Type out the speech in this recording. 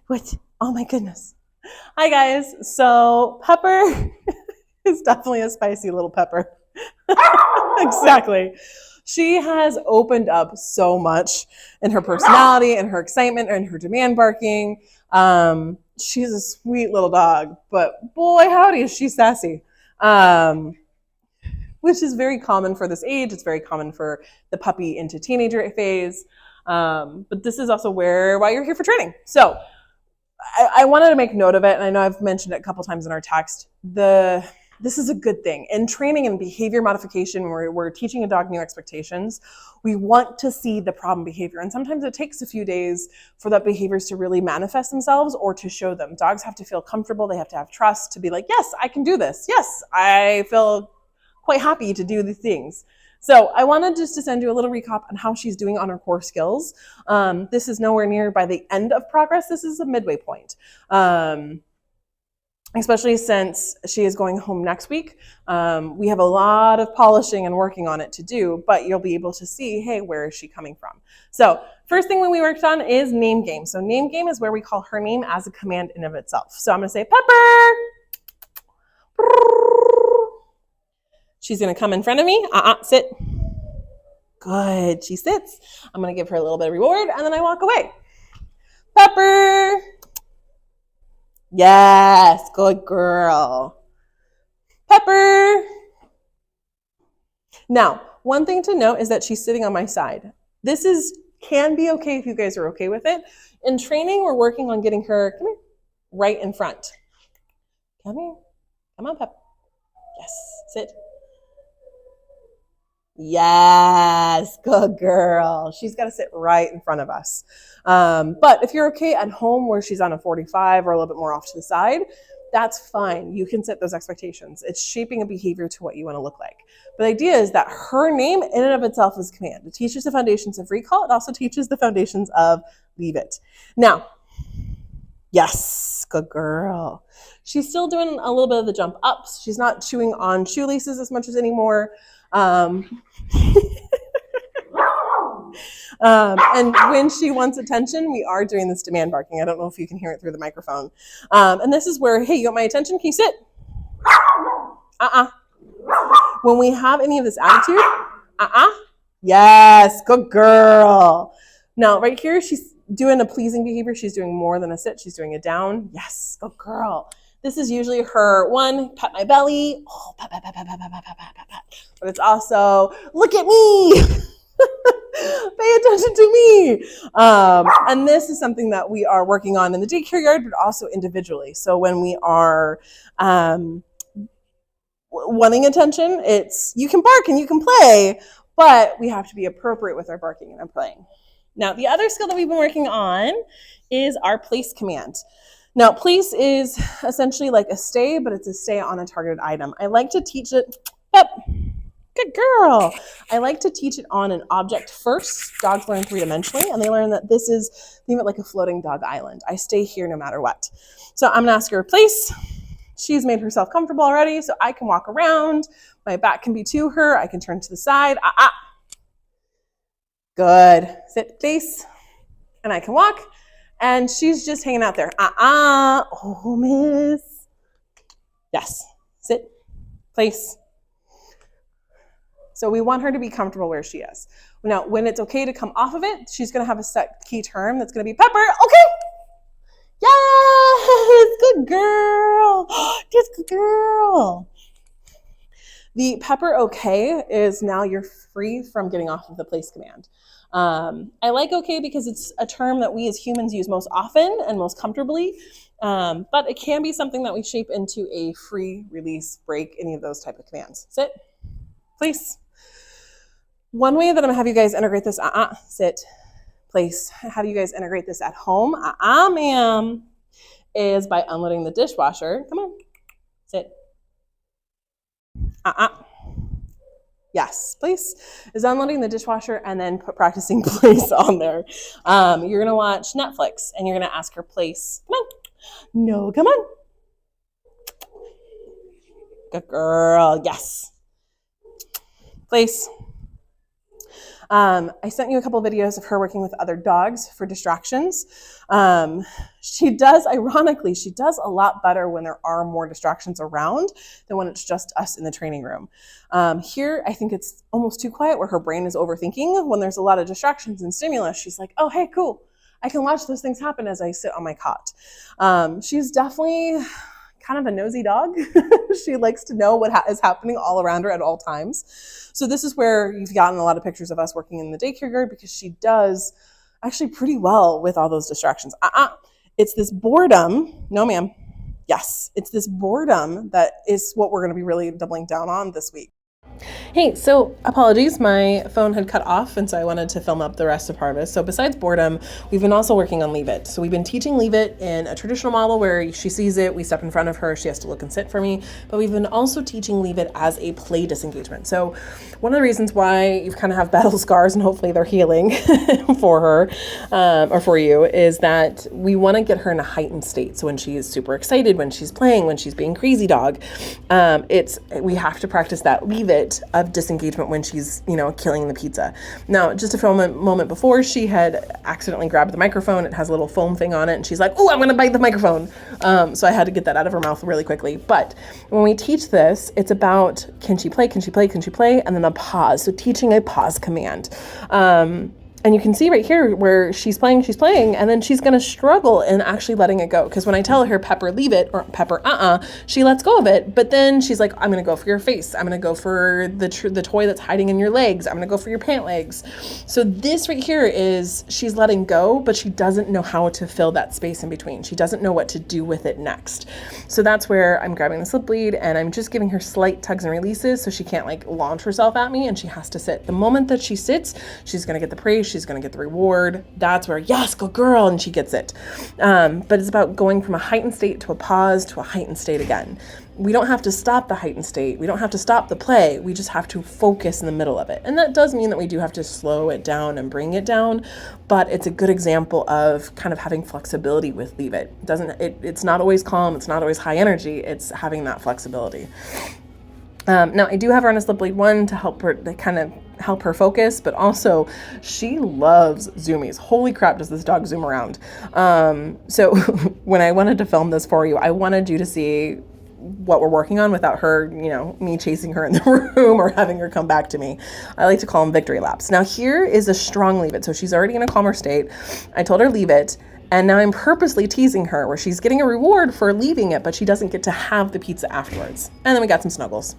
What? Oh my goodness. Hi guys. So Pepper is definitely a spicy little pepper. Exactly. She has opened up so much in her personality and her excitement and her demand barking. She's a sweet little dog, but boy, howdy, is she sassy. Um, which is very common for this age. It's very common for the puppy into teenager phase. But this is also why you're here for training. So I wanted to make note of it, and I know I've mentioned it a couple times in our text. This is a good thing. In training and behavior modification, where we're teaching a dog new expectations, we want to see the problem behavior. And sometimes it takes a few days for that behaviors to really manifest themselves or to show them. Dogs have to feel comfortable. They have to have trust to be like, yes, I can do this. Yes, I feel quite happy to do these things. So I wanted just to send you a little recap on how she's doing on her core skills. This is nowhere near by the end of progress. This is a midway point. Especially since she is going home next week. We have a lot of polishing and working on it to do, but you'll be able to see, hey, where is she coming from? So first thing we worked on is name game. So name game is where we call her name as a command in of itself. So I'm gonna say, Pepper. She's gonna come in front of me, sit. Good, she sits. I'm gonna give her a little bit of reward and then I walk away. Pepper. Yes, good girl. Pepper. Now, one thing to note is that she's sitting on my side. This can be okay if you guys are okay with it. In training, we're working on getting her right in front. Come here. Come on, Pepper. Yes, sit. Yes, good girl. She's got to sit right in front of us. But if you're okay at home where she's on a 45 or a little bit more off to the side, that's fine. You can set those expectations. It's shaping a behavior to what you want to look like. But the idea is that her name in and of itself is command. It teaches the foundations of recall. It also teaches the foundations of leave it. Now, yes, good girl. She's still doing a little bit of the jump ups. She's not chewing on shoelaces as much as anymore. And when she wants attention, we are doing this demand barking. I don't know if you can hear it through the microphone. And this is where, hey, you want my attention? Can you sit? When we have any of this attitude, yes, good girl. Now, right here, she's doing a pleasing behavior. She's doing more than a sit. She's doing a down. Yes, good girl. This is usually her one, pat my belly. Oh, pat, pat, pat, pat, pat, pat, pat, pat, pat, pat. But it's also, look at me. Pay attention to me. And this is something that we are working on in the daycare yard, but also individually. So when we are wanting attention, you can bark and you can play, but we have to be appropriate with our barking and our playing. Now, the other skill that we've been working on is our place command. Now, place is essentially like a stay, but it's a stay on a targeted item. I like to teach it, yep, good girl. I like to teach it on an object first. Dogs learn three-dimensionally, and they learn that this is, think of it like a floating dog island. I stay here no matter what. So I'm gonna ask her place. She's made herself comfortable already, so I can walk around. My back can be to her. I can turn to the side. Good. Sit, place. And I can walk. And she's just hanging out there. Oh, miss. Yes. Sit, place. So we want her to be comfortable where she is. Now, when it's okay to come off of it, she's going to have a set key term that's going to be Pepper. Okay. Yes, good girl. Yes, good girl. The Pepper okay is now you're free from getting off of the place command. I like okay because it's a term that we as humans use most often and most comfortably, but it can be something that we shape into a free, release, break, any of those type of commands. Sit, place. One way that I'm gonna have you guys integrate this, sit, place. How do you guys integrate this at home? Ma'am, is by unloading the dishwasher. Come on, sit. Yes, place is unloading the dishwasher and then practicing place on there. You're gonna watch Netflix and you're gonna ask her place. Come on. No, come on. Good girl, yes. Place. I sent you a couple videos of her working with other dogs for distractions. She does, ironically, she does a lot better when there are more distractions around than when it's just us in the training room. Here, I think it's almost too quiet where her brain is overthinking. When there's a lot of distractions and stimulus, she's like, oh, hey, cool. I can watch those things happen as I sit on my cot. She's definitely kind of a nosy dog. She likes to know what is happening all around her at all times. So this is where you've gotten a lot of pictures of us working in the daycare yard, because she does actually pretty well with all those distractions. It's this boredom. No, ma'am. Yes, it's this boredom that is what we're going to be really doubling down on this week. Hey, so apologies, my phone had cut off, and so I wanted to film up the rest of Harvest. So besides boredom, we've been also working on Leave It. So we've been teaching Leave It in a traditional model where she sees it, we step in front of her, she has to look and sit for me, but we've been also teaching Leave It as a play disengagement. So one of the reasons why you kind of have battle scars, and hopefully they're healing for her, or for you, is that we want to get her in a heightened state. So when she is super excited, when she's playing, when she's being crazy dog, we have to practice that Leave It of disengagement when she's, killing the pizza. Now, just a moment before, she had accidentally grabbed the microphone. It has a little foam thing on it, and she's like, oh, I'm going to bite the microphone. So I had to get that out of her mouth really quickly. But when we teach this, it's about, can she play, and then a pause. So teaching a pause command. And you can see right here where she's playing, and then she's going to struggle in actually letting it go. Because when I tell her, Pepper, leave it, or Pepper, she lets go of it. But then she's like, I'm going to go for your face. I'm going to go for the toy that's hiding in your legs. I'm going to go for your pant legs. So this right here is she's letting go, but she doesn't know how to fill that space in between. She doesn't know what to do with it next. So that's where I'm grabbing the slip lead, and I'm just giving her slight tugs and releases so she can't launch herself at me, and she has to sit. The moment that she sits, she's going to get the praise. She's going to get the reward. That's where, yes, go girl, and she gets it. But it's about going from a heightened state to a pause to a heightened state again. We don't have to stop the heightened state. We don't have to stop the play. We just have to focus in the middle of it. And that does mean that we do have to slow it down and bring it down, but it's a good example of kind of having flexibility with Leave It. It's not always calm. It's not always high energy. It's having that flexibility. Now, I do have her on a slip lead 1 to help her, to kind of help her focus, but also she loves zoomies. Holy crap, does this dog zoom around. So when I wanted to film this for you, I wanted you to see what we're working on without her, me chasing her in the room or having her come back to me. I like to call them victory laps. Now here is a strong Leave It. So she's already in a calmer state. I told her Leave It. And now I'm purposely teasing her where she's getting a reward for leaving it, but she doesn't get to have the pizza afterwards. And then we got some snuggles.